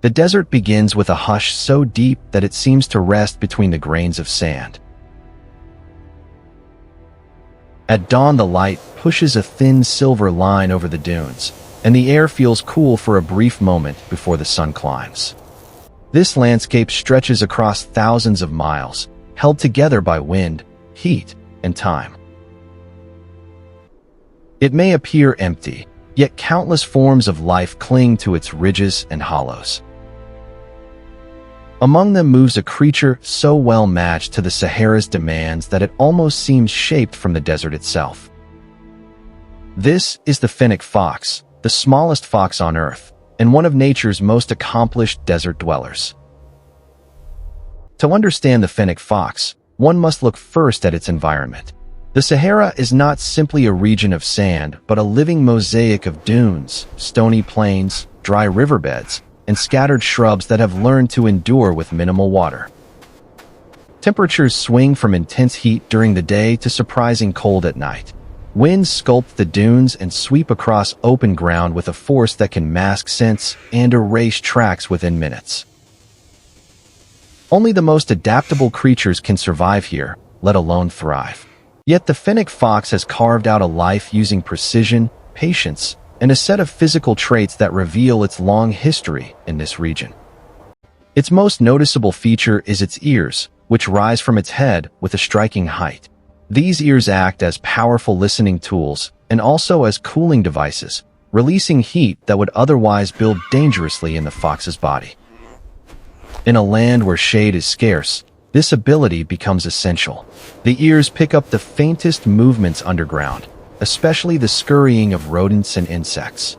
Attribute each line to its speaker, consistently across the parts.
Speaker 1: The desert begins with a hush so deep that it seems to rest between the grains of sand. At dawn, the light pushes a thin silver line over the dunes, and the air feels cool for a brief moment before the sun climbs. This landscape stretches across thousands of miles, held together by wind, heat, and time. It may appear empty, yet countless forms of life cling to its ridges and hollows. Among them moves a creature so well matched to the Sahara's demands that it almost seems shaped from the desert itself. This is the Fennec fox, the smallest fox on Earth, and one of nature's most accomplished desert dwellers. To understand the Fennec fox, one must look first at its environment. The Sahara is not simply a region of sand, but a living mosaic of dunes, stony plains, dry riverbeds, and scattered shrubs that have learned to endure with minimal water. Temperatures swing from intense heat during the day to surprising cold at night. Winds sculpt the dunes and sweep across open ground with a force that can mask scents and erase tracks within minutes. Only the most adaptable creatures can survive here, let alone thrive. Yet the Fennec fox has carved out a life using precision, patience, and a set of physical traits that reveal its long history in this region. Its most noticeable feature is its ears, which rise from its head with a striking height. These ears act as powerful listening tools and also as cooling devices, releasing heat that would otherwise build dangerously in the fox's body. In a land where shade is scarce, this ability becomes essential. The ears pick up the faintest movements underground, especially the scurrying of rodents and insects.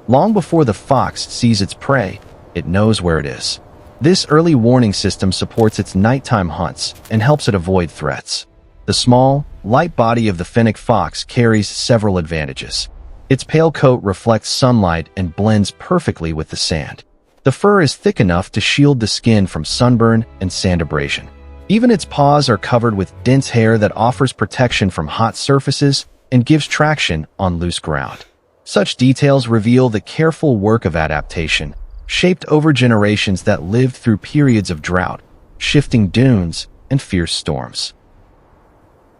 Speaker 1: Long before the fox sees its prey, it knows where it is. This early warning system supports its nighttime hunts and helps it avoid threats. The small, light body of the Fennec fox carries several advantages. Its pale coat reflects sunlight and blends perfectly with the sand. The fur is thick enough to shield the skin from sunburn and sand abrasion. Even its paws are covered with dense hair that offers protection from hot surfaces and gives traction on loose ground. Such details reveal the careful work of adaptation, shaped over generations that lived through periods of drought, shifting dunes, and fierce storms.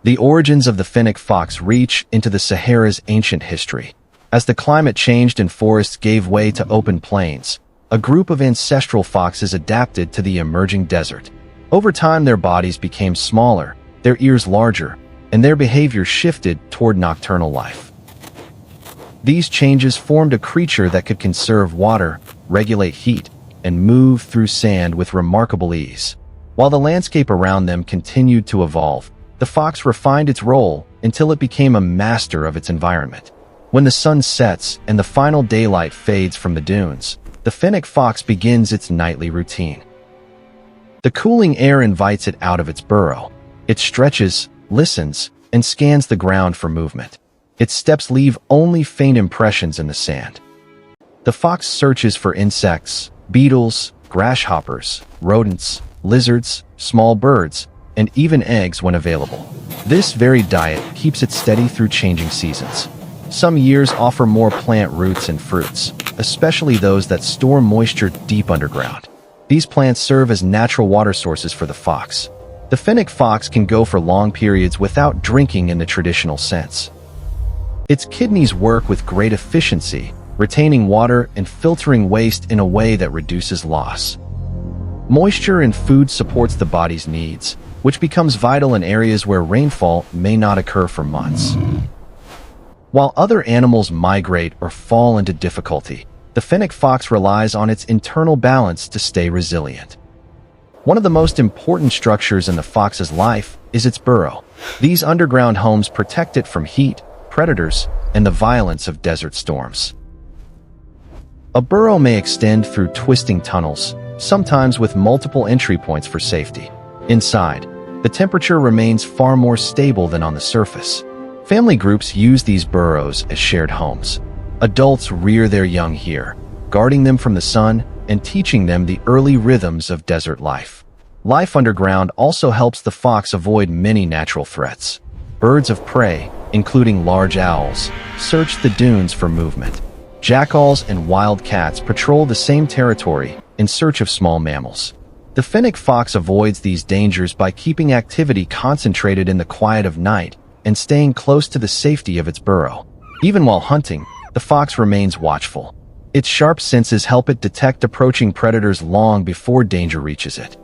Speaker 1: The origins of the Fennec fox reach into the Sahara's ancient history. As the climate changed and forests gave way to open plains, a group of ancestral foxes adapted to the emerging desert. Over time, their bodies became smaller, their ears larger, and their behavior shifted toward nocturnal life. These changes formed a creature that could conserve water, regulate heat, and move through sand with remarkable ease. While the landscape around them continued to evolve, the fox refined its role until it became a master of its environment. When the sun sets and the final daylight fades from the dunes, the Fennec fox begins its nightly routine. The cooling air invites it out of its burrow. It stretches, listens, and scans the ground for movement. Its steps leave only faint impressions in the sand. The fox searches for insects, beetles, grasshoppers, rodents, lizards, small birds, and even eggs when available. This varied diet keeps it steady through changing seasons. Some years offer more plant roots and fruits, especially those that store moisture deep underground. These plants serve as natural water sources for the fox. The Fennec fox can go for long periods without drinking in the traditional sense. Its kidneys work with great efficiency, retaining water and filtering waste in a way that reduces loss. Moisture in food supports the body's needs, which becomes vital in areas where rainfall may not occur for months. While other animals migrate or fall into difficulty, the Fennec fox relies on its internal balance to stay resilient. One of the most important structures in the fox's life is its burrow. These underground homes protect it from heat, predators, and the violence of desert storms. A burrow may extend through twisting tunnels, sometimes with multiple entry points for safety. Inside, the temperature remains far more stable than on the surface. Family groups use these burrows as shared homes. Adults rear their young here, guarding them from the sun and teaching them the early rhythms of desert life. Life underground also helps the fox avoid many natural threats. Birds of prey, including large owls, search the dunes for movement. Jackals and wildcats patrol the same territory in search of small mammals. The fennec fox avoids these dangers by keeping activity concentrated in the quiet of night and staying close to the safety of its burrow. Even while hunting, the fox remains watchful. Its sharp senses help it detect approaching predators long before danger reaches it.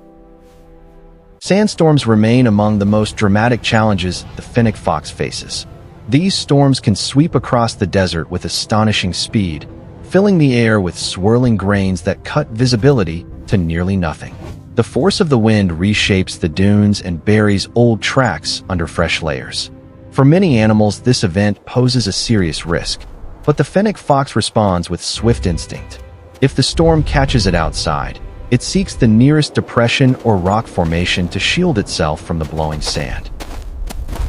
Speaker 1: Sandstorms remain among the most dramatic challenges the fennec fox faces. These storms can sweep across the desert with astonishing speed, filling the air with swirling grains that cut visibility to nearly nothing. The force of the wind reshapes the dunes and buries old tracks under fresh layers. For many animals, this event poses a serious risk, but the fennec fox responds with swift instinct. If the storm catches it outside, it seeks the nearest depression or rock formation to shield itself from the blowing sand.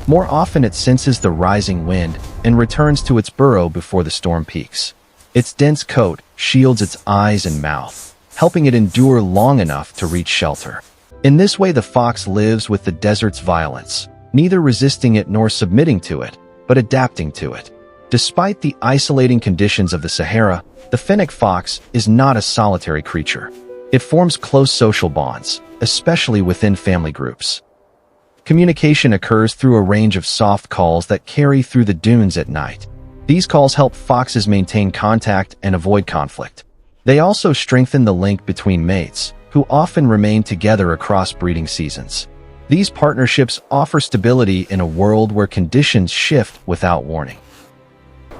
Speaker 1: More often, it senses the rising wind and returns to its burrow before the storm peaks. Its dense coat shields its eyes and mouth, helping it endure long enough to reach shelter. In this way, the fox lives with the desert's violence, neither resisting it nor submitting to it, but adapting to it. Despite the isolating conditions of the Sahara, the fennec fox is not a solitary creature. It forms close social bonds, especially within family groups. Communication occurs through a range of soft calls that carry through the dunes at night. These calls help foxes maintain contact and avoid conflict. They also strengthen the link between mates, who often remain together across breeding seasons. These partnerships offer stability in a world where conditions shift without warning.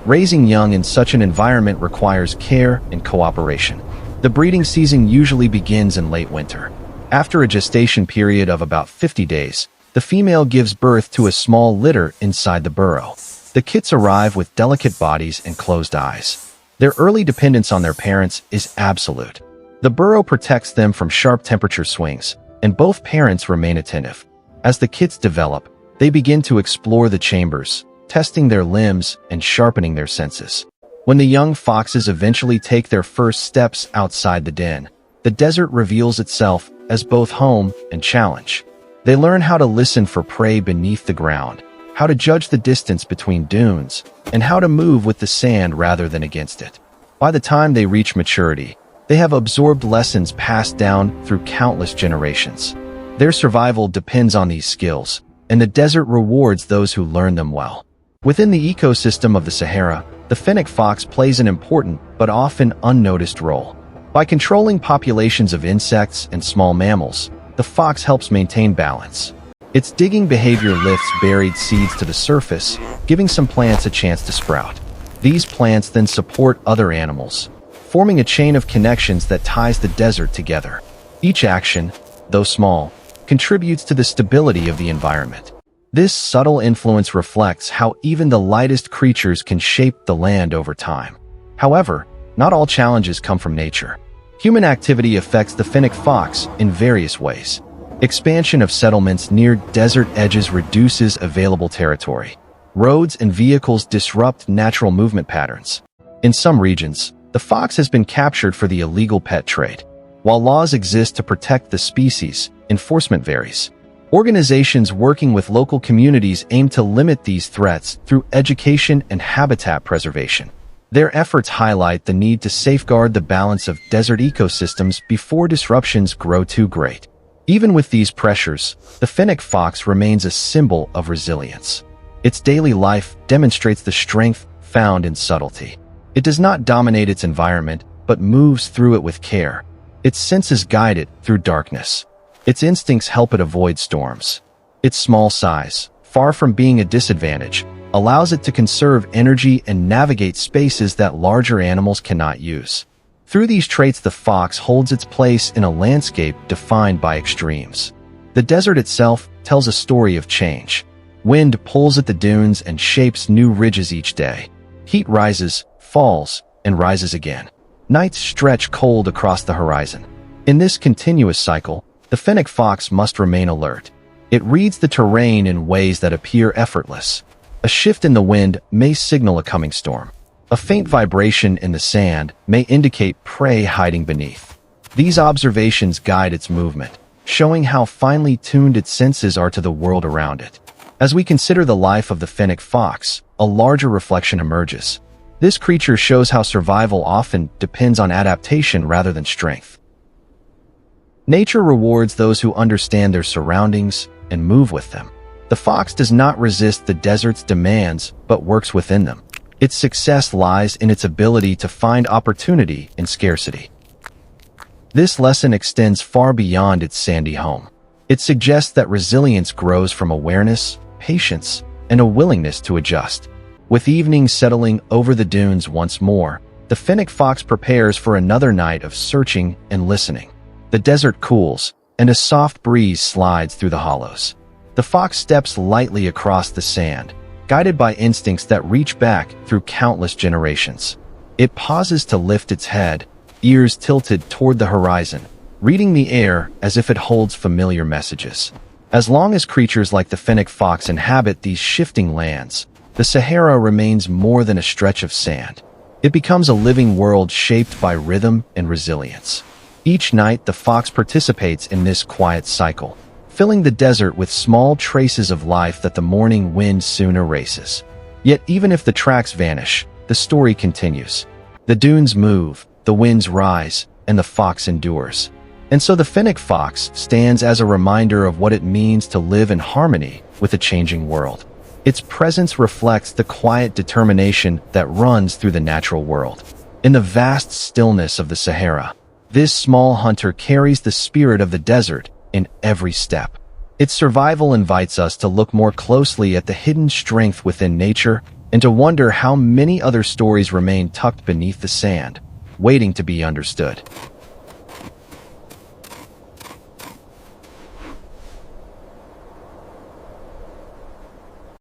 Speaker 1: Raising young in such an environment requires care and cooperation. The breeding season usually begins in late winter. After a gestation period of about 50 days, the female gives birth to a small litter inside the burrow. The kits arrive with delicate bodies and closed eyes. Their early dependence on their parents is absolute. The burrow protects them from sharp temperature swings, and both parents remain attentive. As the kits develop, they begin to explore the chambers, testing their limbs and sharpening their senses. When the young foxes eventually take their first steps outside the den, the desert reveals itself as both home and challenge. They learn how to listen for prey beneath the ground, how to judge the distance between dunes, and how to move with the sand rather than against it. By the time they reach maturity, they have absorbed lessons passed down through countless generations. Their survival depends on these skills, and the desert rewards those who learn them well. Within the ecosystem of the Sahara, the fennec fox plays an important but often unnoticed role. By controlling populations of insects and small mammals, the fox helps maintain balance. Its digging behavior lifts buried seeds to the surface, giving some plants a chance to sprout. These plants then support other animals, forming a chain of connections that ties the desert together. Each action, though small, contributes to the stability of the environment. This subtle influence reflects how even the lightest creatures can shape the land over time. However, not all challenges come from nature. Human activity affects the fennec fox in various ways. Expansion of settlements near desert edges reduces available territory. Roads and vehicles disrupt natural movement patterns. In some regions, the fox has been captured for the illegal pet trade. While laws exist to protect the species, enforcement varies. Organizations working with local communities aim to limit these threats through education and habitat preservation. Their efforts highlight the need to safeguard the balance of desert ecosystems before disruptions grow too great. Even with these pressures, the fennec fox remains a symbol of resilience. Its daily life demonstrates the strength found in subtlety. It does not dominate its environment, but moves through it with care. Its senses guide it through darkness. Its instincts help it avoid storms. Its small size, far from being a disadvantage, allows it to conserve energy and navigate spaces that larger animals cannot use. Through these traits, the fox holds its place in a landscape defined by extremes. The desert itself tells a story of change. Wind pulls at the dunes and shapes new ridges each day. Heat rises, falls, and rises again. Nights stretch cold across the horizon. In this continuous cycle, the fennec fox must remain alert. It reads the terrain in ways that appear effortless. A shift in the wind may signal a coming storm. A faint vibration in the sand may indicate prey hiding beneath. These observations guide its movement, showing how finely tuned its senses are to the world around it. As we consider the life of the fennec fox, a larger reflection emerges. This creature shows how survival often depends on adaptation rather than strength. Nature rewards those who understand their surroundings and move with them. The fox does not resist the desert's demands, but works within them. Its success lies in its ability to find opportunity in scarcity. This lesson extends far beyond its sandy home. It suggests that resilience grows from awareness, patience, and a willingness to adjust. With evening settling over the dunes once more, the Fennec fox prepares for another night of searching and listening. The desert cools, and a soft breeze slides through the hollows. The fox steps lightly across the sand, guided by instincts that reach back through countless generations. It pauses to lift its head, ears tilted toward the horizon, reading the air as if it holds familiar messages. As long as creatures like the Fennec fox inhabit these shifting lands, the Sahara remains more than a stretch of sand. It becomes a living world shaped by rhythm and resilience. Each night, the fox participates in this quiet cycle, filling the desert with small traces of life that the morning wind soon erases. Yet even if the tracks vanish, the story continues. The dunes move, the winds rise, and the fox endures. And so the Fennec fox stands as a reminder of what it means to live in harmony with a changing world. Its presence reflects the quiet determination that runs through the natural world. In the vast stillness of the Sahara, this small hunter carries the spirit of the desert in every step. Its survival invites us to look more closely at the hidden strength within nature and to wonder how many other stories remain tucked beneath the sand, waiting to be understood.